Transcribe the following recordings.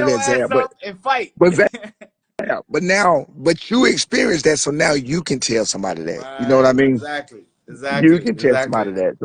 that your Zab, ass up and fight. but Zab, but you experienced that, so now you can tell somebody that. You know what I Right. mean? Exactly. You Exactly. can tell somebody Exactly. that.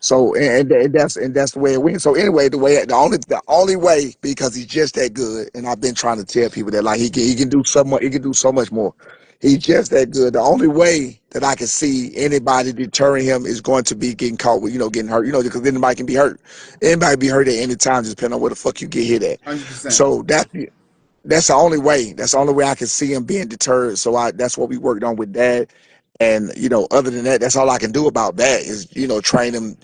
So and that's the way it went. So anyway, the only way, because he's just that good, and I've been trying to tell people that, like, he can do so much, he can do so much more. He's just that good. The only way that I can see anybody deterring him is going to be getting caught with, getting hurt, because anybody can be hurt. Anybody be hurt at any time, just depending on where the fuck you get hit at. 100%. So that's the only way. That's the only way I can see him being deterred. So that's what we worked on with Dad. And other than that, that's all I can do about that is train him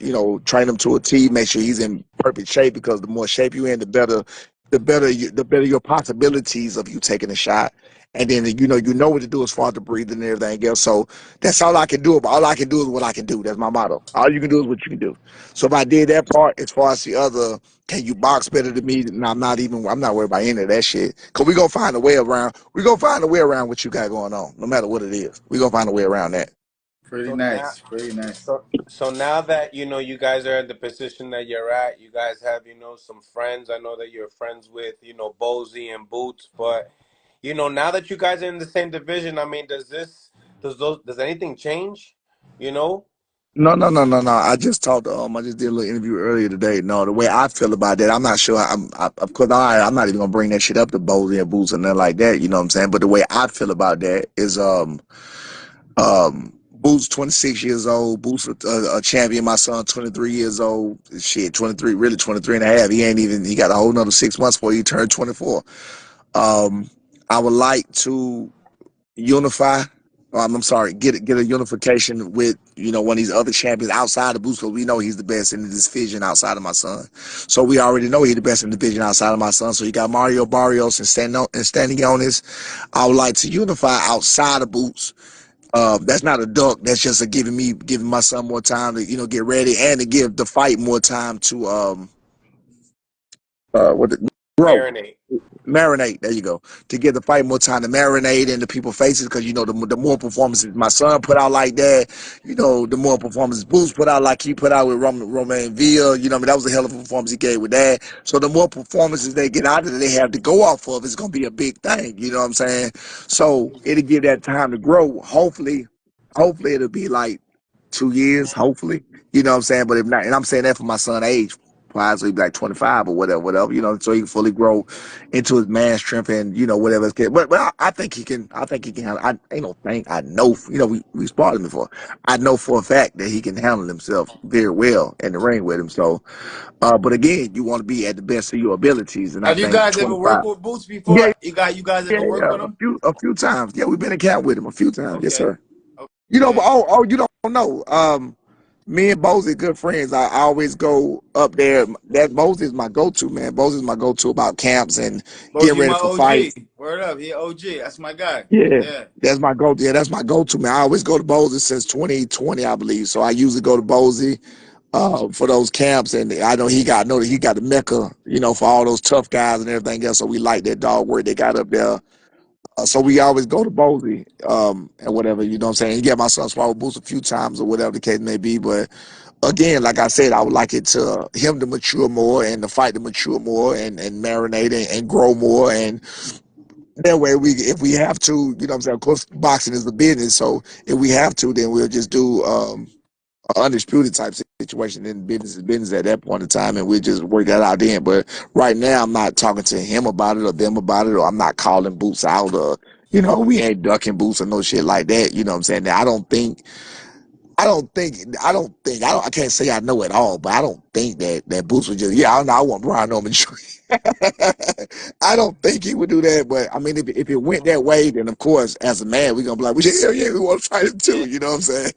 to a T, make sure he's in perfect shape, because the more shape you in, the better your possibilities of you taking a shot. And then you know what to do as far as the breathing and everything else. So that's all I can do. All I can do is what I can do. That's my motto. All you can do is what you can do. So if I did that part, as far as the other, can you box better than me? And I'm not worried about any of that shit. Cause we gonna find a way around. We gonna find a way around what you got going on, no matter what it is. We gonna find a way around that. Pretty So now, nice. Pretty nice. so now that you guys are in the position that you're at, you guys have some friends. I know that you're friends with Bozy and Boots, but now that you guys are in the same division, I mean, does anything change? You know? No, no, no, no, no. I just did a little interview earlier today. No, the way I feel about that, I'm not sure. Of course, I'm not even gonna bring that shit up to Bozy and Boots and nothing like that. You know what I'm saying? But the way I feel about that is, Boots 26 years old. Boots a champion. My son 23 years old. Shit, 23, really 23 and a half. He got a whole nother 6 months before he turned 24. Um, I would like to unify. I'm sorry, get a unification with one of these other champions outside of Boots, because we know he's the best in the division outside of my son. So we already know he's the best in the division outside of my son. So you got Mario Barrios and Stanionis. I would like to unify outside of Boots. That's not a duck. That's just giving my son more time to get ready, and to give the fight more time to what the grow. Marinate. Marinate. There you go. To give the fight more time to marinate in the people's faces, because the more performances my son put out like that, the more performances Boots put out like he put out with Romain Villa. I mean, that was a hell of a performance he gave with that. So the more performances they get out of it, they have to go off of, it's gonna be a big thing. You know what I'm saying? So it'll give that time to grow. Hopefully it'll be like 2 years. Hopefully, you know what I'm saying. But if not, and I'm saying that for my son's age, possibly be like 25 or whatever, so he can fully grow into his man strength, and whatever. But I think he can. I think he can handle. I ain't no thing. I know. We sparred him before. I know for a fact that he can handle himself very well in the ring with him. So, but again, you want to be at the best of your abilities, and I Have you think guys ever 25. worked with Boots Yeah, before? You guys yeah, ever worked yeah. with A him? few times. Yeah, we've been in camp with him a few times. Yes, Okay. sir. But Okay. you don't know. Me and Bozy good friends. I always go up there. That Bozy is my go-to, man. Bozy is my go-to about camps and getting Boji, ready my for OG. fights. Word up. He OG. That's my guy. Yeah, Yeah. that's my go. Yeah, that's my go-to, man. I always go to Bozy since 2020, I believe. So I usually go to Bozy for those camps, and I know that he got the mecca, for all those tough guys and everything else. So we like that dog work they got up there. So we always go to Bozy, and whatever, what I'm saying. Yeah, my son swallowed boots a few times or whatever the case may be, but again, like I said, I would like it to him to mature more, and the fight to mature more, and marinate, and grow more, and that way if we have to, what I'm saying. Of course, boxing is the business, so if we have to, then we'll just do an undisputed type situation. Then business is business at that point in time, and we'll just work that out then. But right now, I'm not talking to him about it or them about it, or I'm not calling Boots out, or we ain't ducking Boots or no shit like that. You know what I'm saying? Now, I can't say I know it all, but I don't think that Boots would just, I don't know, I want Brian Norman Jr. I don't think he would do that, but I mean, if it went that way, then of course, as a man, we're gonna be like, well, hell yeah, we want to fight him too. You know what I'm saying?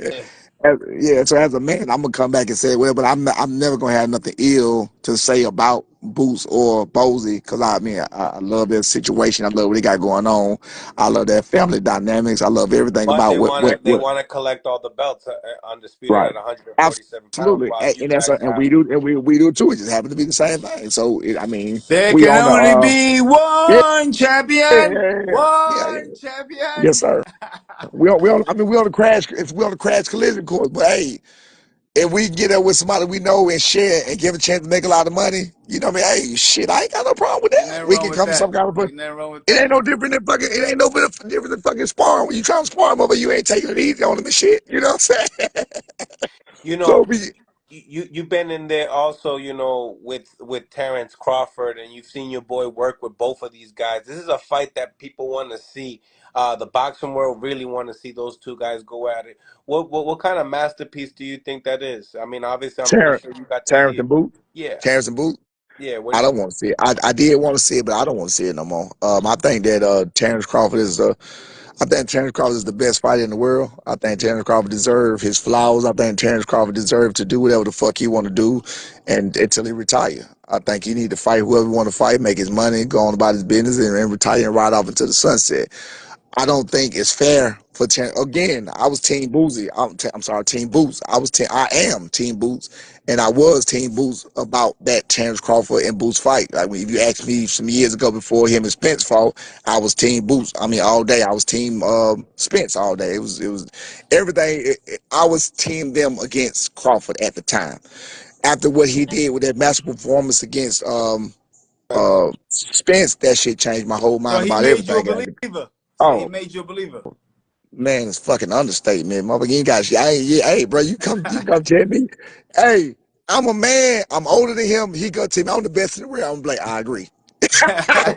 Yeah. So as a man, I'm gonna come back and say, well, but I'm never gonna have nothing ill to say about Boots or Bozy, because I mean, I love their situation. I love what they got going on. I love their family dynamics. I love everything But about they what wanna they what wanna collect all the belts, undisputed right. at 147 pounds, Absolutely, while you and that's guys and have. we do too. It just happens to be the same thing. So I mean, There we can on the only be yeah, one yeah, champion. yeah, yeah, yeah, yeah. One Yes, champion. sir. We on I mean, we on the crash. It's we on the crash collision course. But hey, if we get up with somebody we know and share and give a chance to make a lot of money, you know what I mean? Hey, shit, I ain't got no problem with Ain't that. nothing We wrong can with come to that. some kind of. Ain't nothing wrong with It ain't that. no different than fucking. It ain't no different than fucking sparring. When you trying to spar them over, you ain't taking it easy on them and shit. You know what I'm saying? You So know, we you've been in there also, with Terrence Crawford, and you've seen your boy work with both of these guys. This is a fight that people want to see. The boxing world really want to see those two guys go at it. What kind of masterpiece do you think that is? I mean, obviously, I'm pretty Terrence, sure you got to Terrence see and it. Boot, Yeah, Terrence and Boot. yeah. I don't want to see it. I did want to see it, but I don't want to see it no more. I think that Terrence Crawford is I think Terrence Crawford is the best fighter in the world. I think Terrence Crawford deserves his flowers. I think Terrence Crawford deserves to do whatever the fuck he want to do, and until he retire. I think he need to fight whoever he want to fight, make his money, go on about his business, and retire and ride off into the sunset. I don't think it's fair for again. I was Team Boozy. I'm sorry, Team Boots. I am Team Boots, and I was Team Boots about that Terrence Crawford and Boots fight. Like if you asked me some years ago before him and Spence fought, I was Team Boots. I mean, all day I was Team Spence all day. It was everything. I was Team them against Crawford at the time. After what he did with that massive performance against Spence, that shit changed my whole So mind he about made you a everything. believer. So he Oh, made you a believer. man, it's fucking understatement, motherfucker. You ain't got shit. I ain't, yeah, hey, bro, you come tell me, hey, I'm a man. I'm older than him. He go tell me I'm the best in the world. I'm like, I agree. I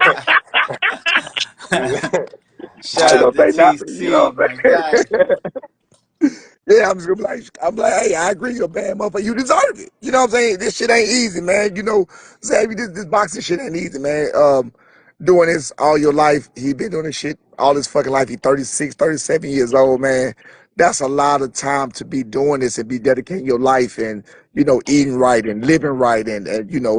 Shout ain't out gonna to say nothing. You know TC, what my I'm guy. saying? Yeah, I'm like, hey, I agree, you're a bad motherfucker. You deserve it. You know what I'm saying? This shit ain't easy, man. You know, Xavier, this boxing shit ain't easy, man. Doing this all your life. He been doing this shit all his fucking life. He 36, 37 years old, man. That's a lot of time to be doing this and be dedicating your life and, eating right and living right and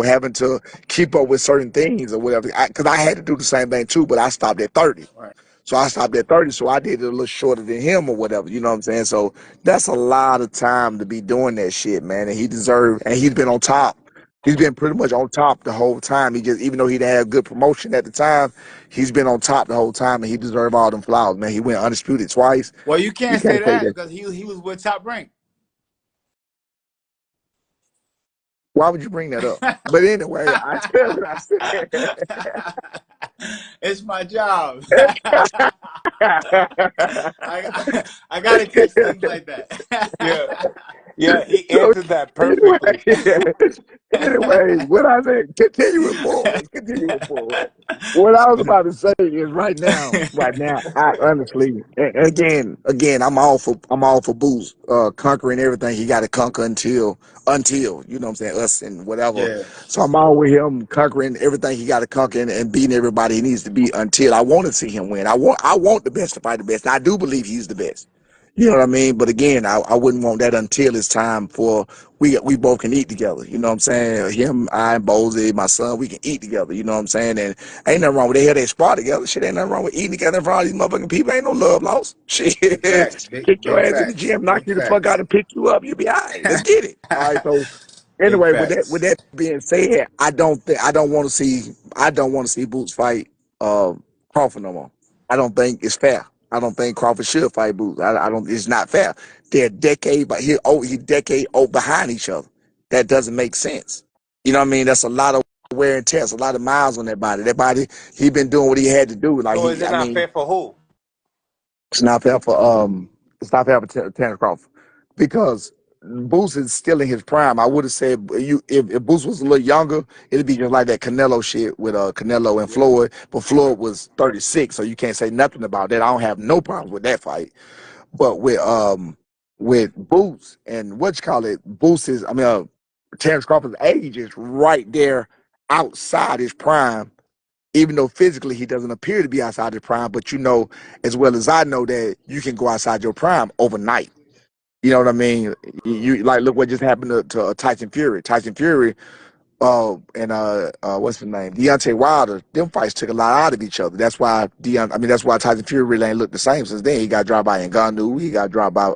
having to keep up with certain things or whatever. Because I had to do the same thing too, but I stopped at 30. Right. So I stopped at 30, so I did it a little shorter than him or whatever, you know what I'm saying? So that's a lot of time to be doing that shit, man. And he deserved, and he's been on top. He's been pretty much on top the whole time. He just, even though he didn't have good promotion at the time, he's been on top the whole time, and he deserved all them flowers, man. He went undisputed twice. Well, you You can't say can't take that that. because he was with Top Rank. Why would you bring that up? But anyway, I said what I It's my job. said. I gotta catch things like that. Yeah, yeah. He So answered that anyway, perfectly. anyway, what I said, continuing forward, continuing forward. What I was about to say is right now, I honestly, again, I'm all for Boost, conquering everything he got to conquer until, you know what I'm saying, us and whatever. Yeah. So I'm all with him conquering everything he got to conquer and beating everybody he needs to beat until I want to see him win. I want the best to fight the best. And I do believe he's the best. You know what I mean? But again, I wouldn't want that until it's time for we both can eat together. You know what I'm saying? Him, I, and Bozy, my son, we can eat together. You know what I'm saying? And ain't nothing wrong with they spar together. Shit, ain't nothing wrong with eating together in front of these motherfucking people. Ain't no love lost. Shit, Big facts. kick your Big ass in the facts. gym, knock Big you the fuck out, facts. and pick you up. You'll be all right. Let's get it. All right. So Big anyway, with that with facts. that being said, I don't want to see Boots fight uh, Crawford no more. I don't think it's fair. I don't think Crawford should fight Boots. I don't. It's not fair. They're a decade, but he decade old behind each other. That doesn't make sense. You know what I mean? That's a lot of wear and tear, a lot of miles on that body. That body, he been doing what he had to do. Like So is he, it I not mean, fair for who? it's not fair for Terrence Crawford because Boots is still in his prime. I would have said if Boots was a little younger, it'd be just like that Canelo shit with Canelo and Floyd. But Floyd was 36, so you can't say nothing about that. I don't have no problems with that fight. But with Boots and what you call it, Boots is Terrence Crawford's age is right there outside his prime, even though physically he doesn't appear to be outside his prime, but you know as well as I know that you can go outside your prime overnight. You know what I mean? You like look what just happened to Tyson Fury. Tyson Fury, and what's his name? Deontay Wilder. Them fights took a lot out of each other. That's why Tyson Fury really ain't looked the same since then. He got dropped by Ngannou. He got dropped by